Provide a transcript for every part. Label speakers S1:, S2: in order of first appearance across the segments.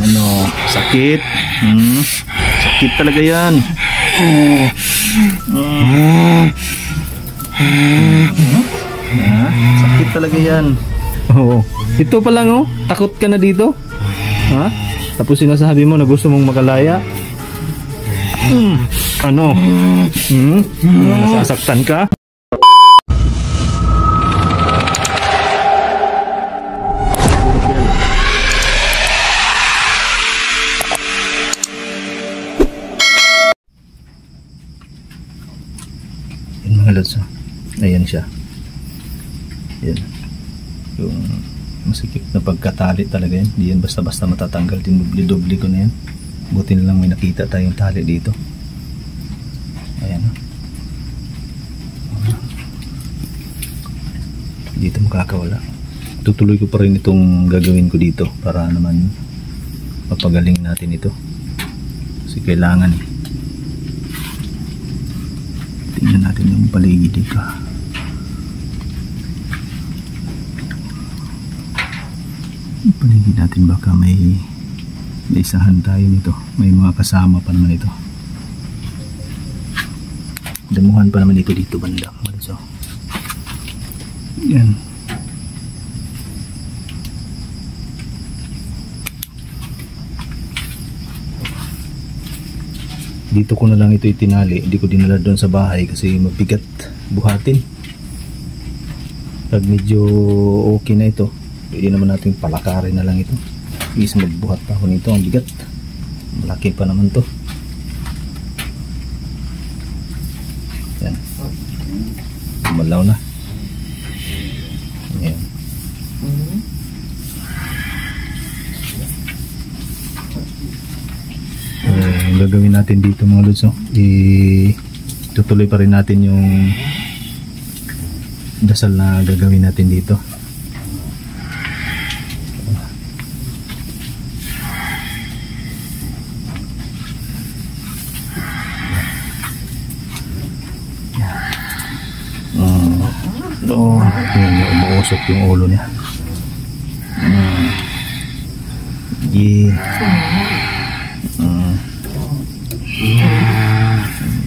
S1: Ano, sakit. Sakit talaga yan. Sakit talaga yan. Oo. Ito pa lang oh, takot ka na dito. Ha? Tapos sinasabi mo na gusto mong makalaya. Ano? Nasasaktan ka? Yan mga lods. Ayan siya. Yan. Yung masikip na pagkatali talaga yan. Hindi yan basta-basta matatanggal. Dinubli-dubli ko na yan. Buti na lang may nakita tayong tali dito. Ayan. Dito makakawala. Tutuloy ko pa rin itong gagawin ko dito para naman mapagaling natin ito. Kasi kailangan eh. Tingnan natin yung paligid dito. Yung paligid natin baka may isahan tayo nito. May mga kasama pa naman ito. Damuhan pa naman ito dito banda. So, yan. Dito ko na lang ito itinali. Hindi ko dinala doon sa bahay kasi mabigat buhatin. Pag medyo okay na ito, pwede naman natin palakarin na lang ito. Is magbuhat pa ako nito. Ang bigat. Malaki pa naman to. Yan. Malaw na. Yan. Ang gagawin natin dito mga lods, tutuloy pa rin natin yung dasal na gagawin natin dito. Umuusok yung ulo niya.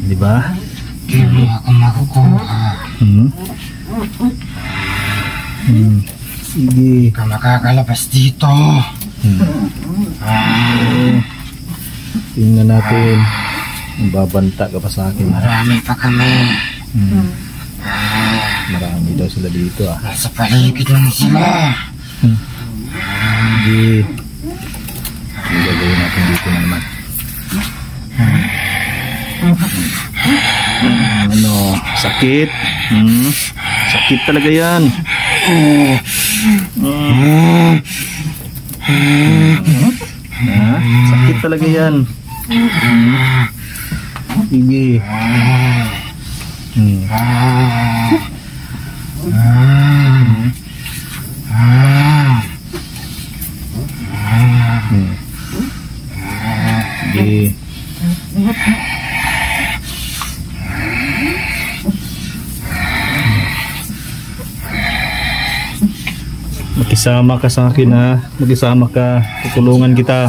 S1: Diba?
S2: Hindi ako makukuha.
S1: Sige.
S2: Ka makakalabas dito.
S1: Tingnan natin. Babanta ka pa sa akin.
S2: Marami pa kami.
S1: Marami daw sila dito ah.
S2: Nasa paligid lang sila.
S1: Sige. Ang gagawin natin dito naman. Ano, sakit. Sakit talaga yan. Sakit talaga yan. Sige. Sige. Makisama ka sa akin ha. Makisama ka. Tutulungan kita.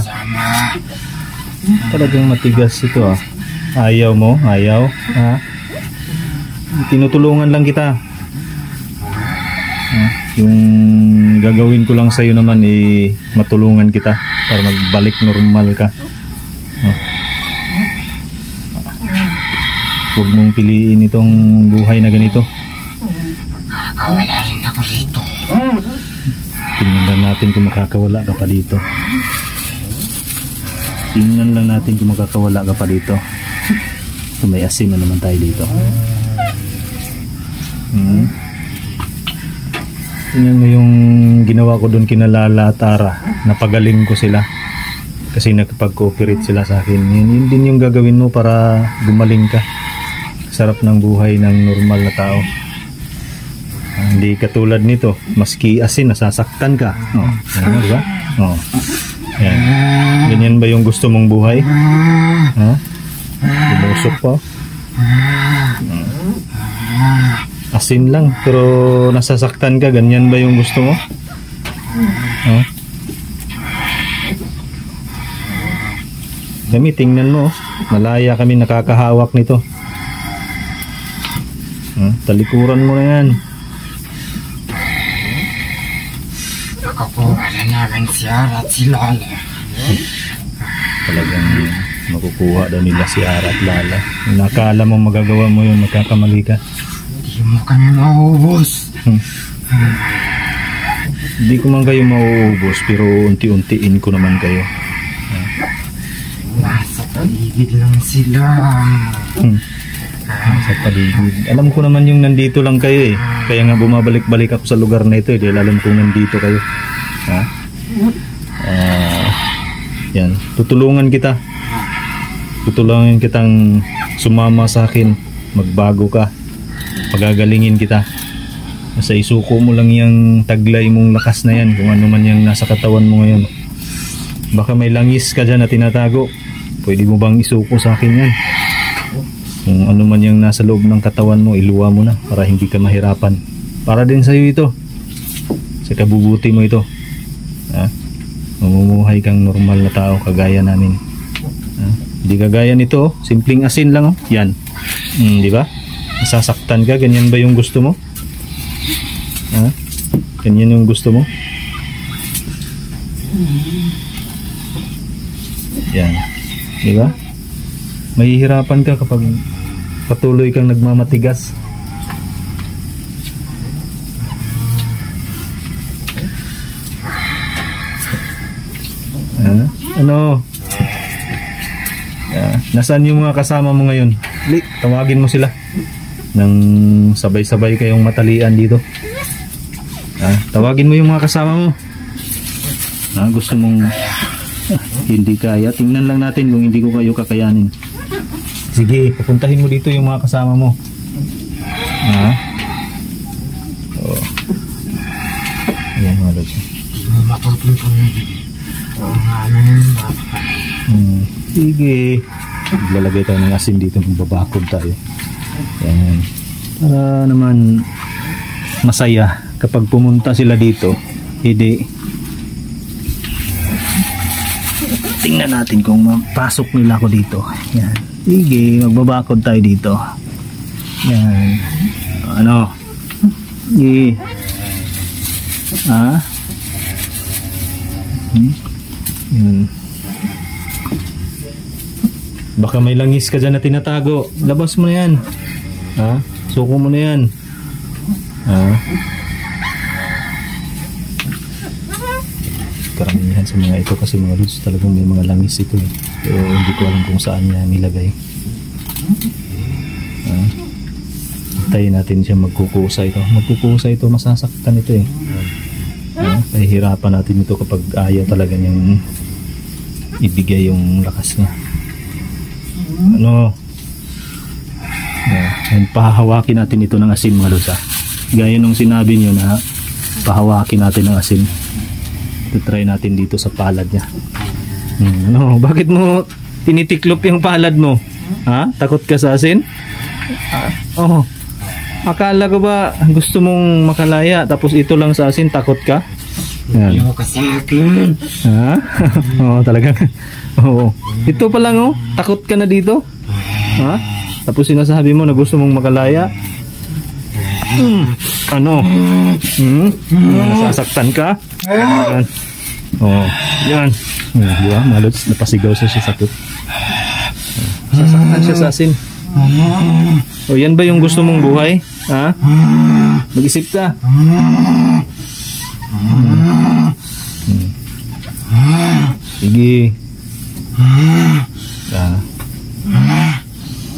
S1: Talagang matigas ito ha. Ayaw mo? Ayaw? Ha? Tinutulungan lang kita. Yung gagawin ko lang sa'yo naman matulungan kita para magbalik normal ka. Huwag mong piliin itong buhay na ganito.
S2: Wala rin ako rito.
S1: Tingnan lang natin kung makakawala ka pa dito. Tingnan lang natin kung makakawala ka pa dito. So, may asin na naman tayo dito. Tingnan mo yung ginawa ko doon kina Lala at Tara. Napagaling ko sila. Kasi nakapag-cooperate sila sa akin. Yun din yung gagawin mo para gumaling ka. Sarap ng buhay ng normal na tao. Hindi katulad nito, maski asin nasasaktan ka. Ano, diba? Yan. Ganyan ba yung gusto mong buhay? Bumusok pa. Asin lang pero nasasaktan ka, ganyan ba yung gusto mo? Oh. Kami, tingnan mo. Malaya kami nakakahawak nito. Talikuran mo na yan.
S2: Nakakuha na namin si Ara at si Lala.
S1: Talagang makukuha daw nila si Ara at Lala. Nakala mo magagawa mo yun, magkakamali ka.
S2: Hindi mo kami maubos.
S1: Hindi ko man kayo mauubos, pero unti-untiin ko naman kayo.
S2: Nasa paligid lang sila.
S1: Sa paligid. Alam ko naman yung nandito lang kayo eh. Kaya nga bumabalik-balik ako sa lugar na ito eh. Dahil alam kong nandito kayo. Ha? Yan. Tutulungan kita. Tutulungan kitang sumama sa akin. Magbago ka. Pagagalingin kita. Basta isuko mo lang yung taglay mong lakas na yan. Kung ano man yung nasa katawan mo ngayon. Baka may langis ka dyan na tinatago. Pwede mo bang isuko sa akin yan? Kung ano man yung nasa loob ng katawan mo, iluwa mo na para hindi ka mahirapan. Para din sa'yo ito. Sa kabubuti mo ito. Ha? Mamumuhay kang normal na tao kagaya namin. Ha? Hindi kagaya nito. Simpleng asin lang. Oh. Yan. Di ba? Nasasaktan ka. Ganyan ba yung gusto mo? Ha? Ganyan yung gusto mo? Yan. Di ba? Mahihirapan ka kapag patuloy kang nagmamatigas. Ano? Nasaan yung mga kasama mo ngayon? Li, tawagin mo sila. Nang sabay-sabay kayong matalian dito. Tawagin mo yung mga kasama mo. Gusto mong hindi kaya. Tingnan lang natin kung hindi ko kayo kakayanin. Sige, pupuntahin mo dito yung mga kasama mo. Oh. Ayan mga lods.
S2: Hindi mo matutunan.
S1: Sige. Lalagay tayo ng asin dito. Magbabakod tayo. Ayan. Para naman masaya kapag pumunta sila dito. Hindi. Tingnan natin kung mapasok nila ako dito. Yan. Sige, magbabakod tayo dito. Yan. Ano? Sige. Yan. Baka may langis ka dyan na tinatago. Labas mo na yan. Suko mo na yan. Karamihan sa mga ito kasi mga lods talagang may mga langis ito eh. Pero hindi ko alam kung saan niya nilagay. Hintayin natin siya magkukusa ito. Magkukusa ito, masasaktan ito eh. Pahihirapan natin ito kapag ayaw talaga niyang ibigay yung lakas niya. Ano? Pahawakin natin ito ng asin mga lods. Gaya nung sinabi niyo na pahawakin natin ng asin. Try natin dito sa palad niya. Ano, bakit mo tinitiklop yung palad mo? Takot ka sa asin? Akala ko ba gusto mong makalaya tapos ito lang sa asin, takot ka?
S2: Hindi mo kasi akin.
S1: Talagang. Ito pa lang takot ka na dito? Tapos sinasabi mo na gusto mong makalaya? Ano? Nasasaktan ka? Yan. Di ba? Malods, napasigaw siya sa sakit. Nasasaktan siya sa asin. Yan ba yung gusto mong buhay? Mag-isip ka. Sige.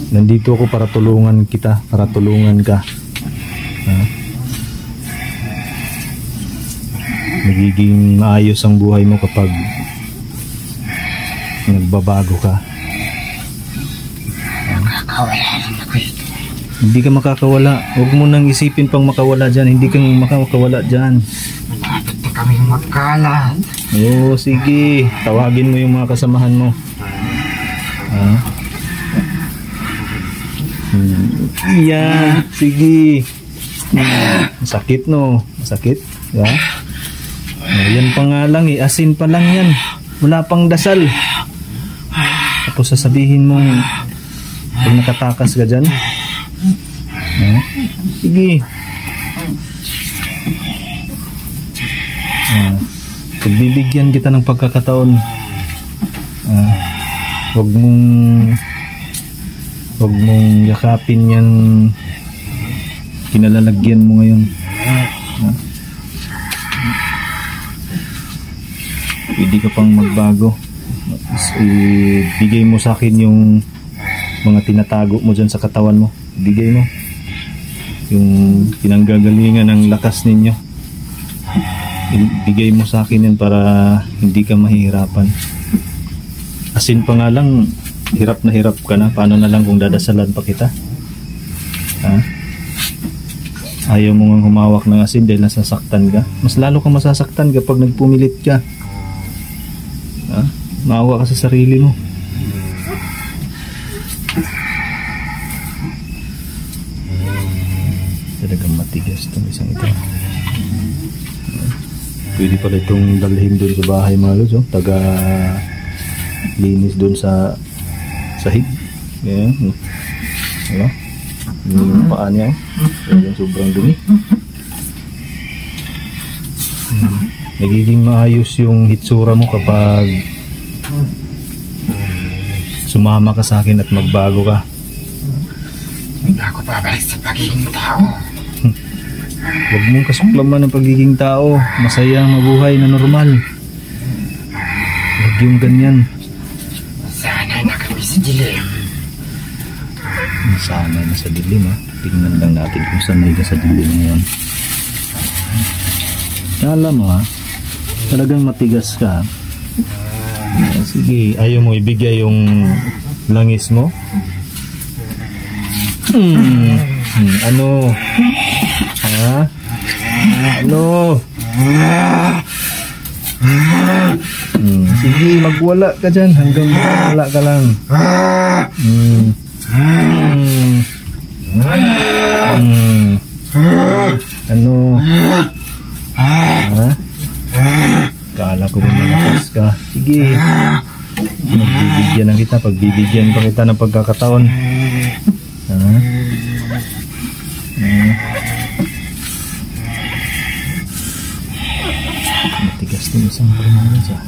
S1: Nandito ako para tulungan kita, para tulungan ka. Magiging maayos ang buhay mo kapag nagbabago ka.
S2: Makakawala lang ako ito.
S1: Hindi ka makakawala. Huwag mo nang isipin pang makawala dyan. Hindi kang makakawala dyan.
S2: Malapit na kaming magkalat.
S1: Sige. Tawagin mo yung mga kasamahan mo. Yan. Sige. Masakit no. Masakit. Yan pa nga lang eh, asin pa lang yan. Wala pang dasal. Tapos sasabihin mo, pag nakatakas ka dyan. Sige. Pagbibigyan kita ng pagkakataon. Huwag mong yakapin yan. Kinalalagyan mo ngayon. Pwede ka pang magbago. Ibigay mo sa akin yung mga tinatago mo dyan sa katawan mo. Ibigay mo yung pinanggagalingan ng lakas ninyo. Ibigay mo sa akin yan para hindi ka mahihirapan. Asin pa nga lang, hirap na hirap ka na. Paano na lang kung dadasalan pa kita? Ayaw mo nga humawak ng asin dahil nasasaktan ka. Mas lalo ka masasaktan kapag nagpumilit ka. Maawa ka sa sarili mo. Talagang matigas itong isang ito. Pwede pala itong dalhin doon sa bahay mga lods. Taga linis doon sa sahig. Ganyan. Diba? Yung paa niya. Sobrang dumi. Nagiging maayos yung hitsura mo kapag sumama ka sa akin at magbago ka.
S2: Hindi ako babalik sa pagiging tao.
S1: Huwag mong kasuklaman ng pagiging tao. Masaya mabuhay na normal. Huwag yung ganyan.
S2: Sana'y na kami sa dilim.
S1: Sana'y na sa dilim ha. Tingnan lang natin kung sana'y ka sa dilim ngayon. Alam mo ha, talagang matigas ka. Sige, ayaw mo ibigay yung langis mo? Ano? Ha? Ano? Sige, magwala ka dyan hanggang wala ka lang. Ano? Ha? Kala ko rin malakas ka. Sige. Magbibigyan na kita. Pagbibigyan pa kita ng pagkakataon. Matigas din isang prumanan siya.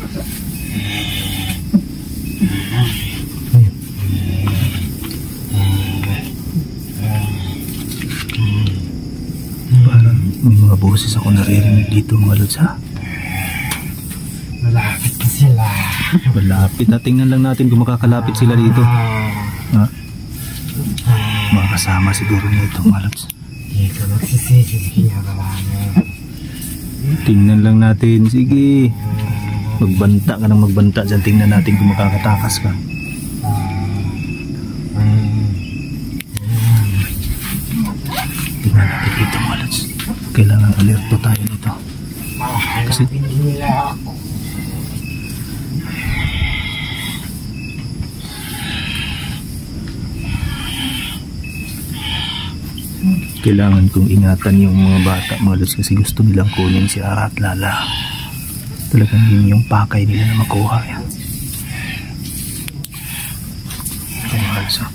S1: Parang may mga boses ako naririnig dito mga lods ha.
S2: Malapit na sila.
S1: Malapit na. Tingnan lang natin kung makakalapit sila dito. Ha? Makakasama siguro nito mga lods.
S2: Hindi ka magsisisi sa ginagawa mo.
S1: Tingnan lang natin. Sige. Magbanta ka ng magbanta dyan. Tingnan natin kung makakatakas ka. Tingnan natin dito mga lods. Kailangan alerto tayo dito. Kasi
S2: nila ako.
S1: kailangan kong ingatan yung mga bata mga lods kasi gusto nilang kunin si Ara at Lala. Talagang yun yung pakay nila na makuha yan. Ito mga lods ha.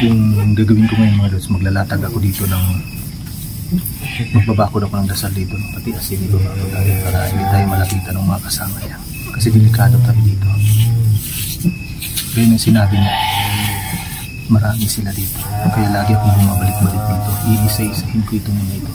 S1: Yung gagawin ko ngayon mga lods, maglalatag ako dito ng magbabakod ako ng dasal dito, pati asin dito para hindi tayo malapitan ng mga kasama yan kasi delikado tayo dito. Ganyan yung sinabi niya, marami sila dito kaya lagi akong bumabalik-balik dito, iisa-isahin ko ito muna ito.